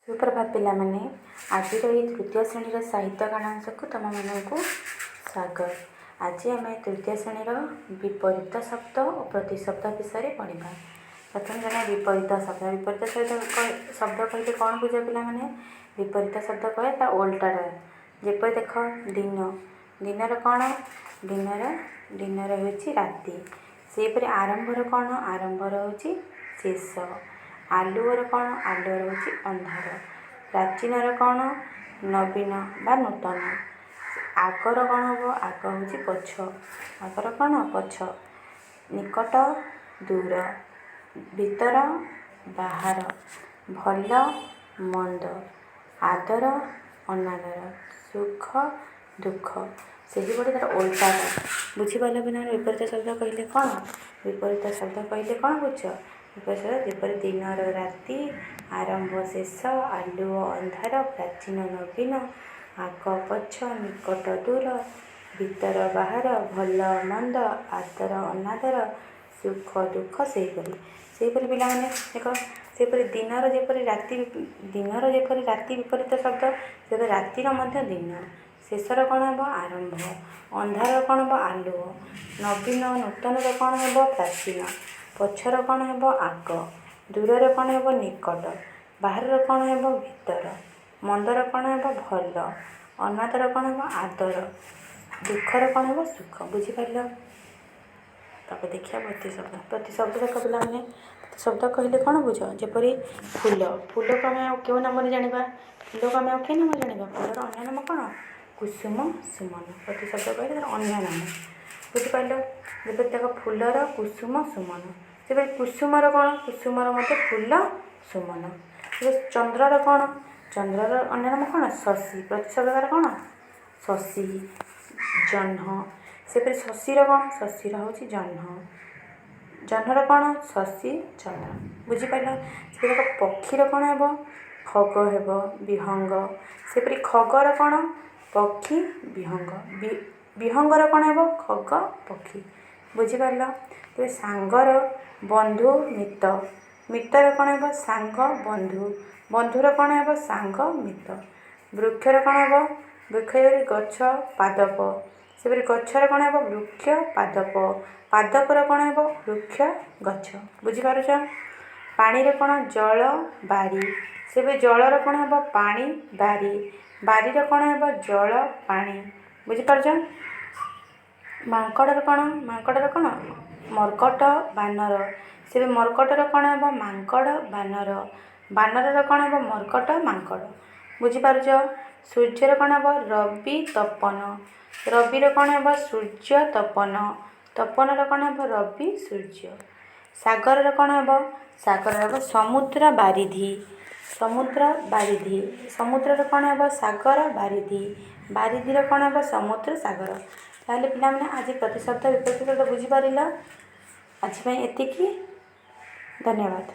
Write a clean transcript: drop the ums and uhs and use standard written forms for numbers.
सुप्रभात पिलामाने आज तृतीय श्रेणी साहित्य गणांश को तुम मानक स्वागत। आज आम तृतीय श्रेणी विपरीत शब्द और प्रतिशब्द विषय पढ़ा। प्रथम जाना विपरीत शब्द कहते कौन बुझ पाने विपरीत शब्द कहे ओल्टाटा जेपर देख दिन दिन कौन दिन राति सेपरि आरंभर कौन आरंभर हूँ शेष आलुअर कौन आलुअर हूँ अंधार प्राचीनर कौन नवीन बा नूतन आगर कौन हम आग हूँ पछ आगर कौन पछ निकट दूर भीतर बाहर भल मंद आदर अनादर सुख दुख से तार ओल्टाटा बुझीपार बिना विपरीत शब्द कहले कौन विपरीत शब्द कहले कौन बुझ विपरीत जेपरि दिन राति आरंभ शेष आलुओ अंधार प्राचीन नवीन आग पछ निकट दूर भीतर बाहर भल मंद आदर अनादर सुख दुख सेपरि पिलाने देख सेपरि दिनर जेपरि राति विपरीत शब्द से रातिर मध्य दिन शेषर कौन हम आरंभ अंधार कौन हम आलुओ नवीन नूतन कौन हम प्राचीन पछर कौन हम आग दूर कौन हम निकट बाहर कौन हम भीतर मंदर कौन हम भल अनादर कौन हम आदर दुखर कौन हम सुख बुझीपार। तब देखिए प्रतिशब्द देख पे शब्द कहले कौन बुझ जेपरि फूल फूल को आम क्यों नाम जाना फूल को आम क्या नाम जाना फूलर अन्य नाम कौन कुसुम सुमन प्रतिशब्द कहले अन्य नाम बुझीपार। जब देख फूलर कुसुम सुमन से कुसुमर कौन कुसुमर मत फूल सुमन चंद्रर कौन चंद्रर अन्य नाम कौन शशि प्रतिशब्द कौन शशि जह्न सेपरि शशीर कौन शशीर हूँ जह्न जह्नर कौन शशि जह्न बुझीपार। से पक्षीर कौन हम खग हेब विहंग सेपरि खगर कौन पक्षी विहंग विहंगर कौन हम खग पक्षी बुझीपार। तो सांगर बंधु मित मितर कौन हम सांग बंधु बंधुर कौन हम सांग मित वृक्षर कौन हम वृक्ष गछ पादप सेपरि गछर कौन हम वृक्ष पादप पादपर कौन हम वृक्ष गछ बुझीपार। पानी कौन जल बारी से जलर कौन हम पानी बारी बारीर कौन हम जल पानी बुझीपार। मांकड़र कौन मर्कट बानर से मर्कटर कौन हम मांकड़ बानर बानर कौन हम मर्कट मांकड़ बुझीपार। सूर्यर कौन हम रवि तपन रविर कौन हम सूर्य तपन तपनर कौन हम रवि सूर्य सागर कौन हम सागर हम समुद्र बारिधि समुद्र बारिधि समुद्र कौन हम सागर बारिधि बारिधि कौन हम समुद्र सागर। ताहले पिला माने आज प्रतिशब्द विपरीत शब्द बुझीपार आज एतिकी धन्यवाद।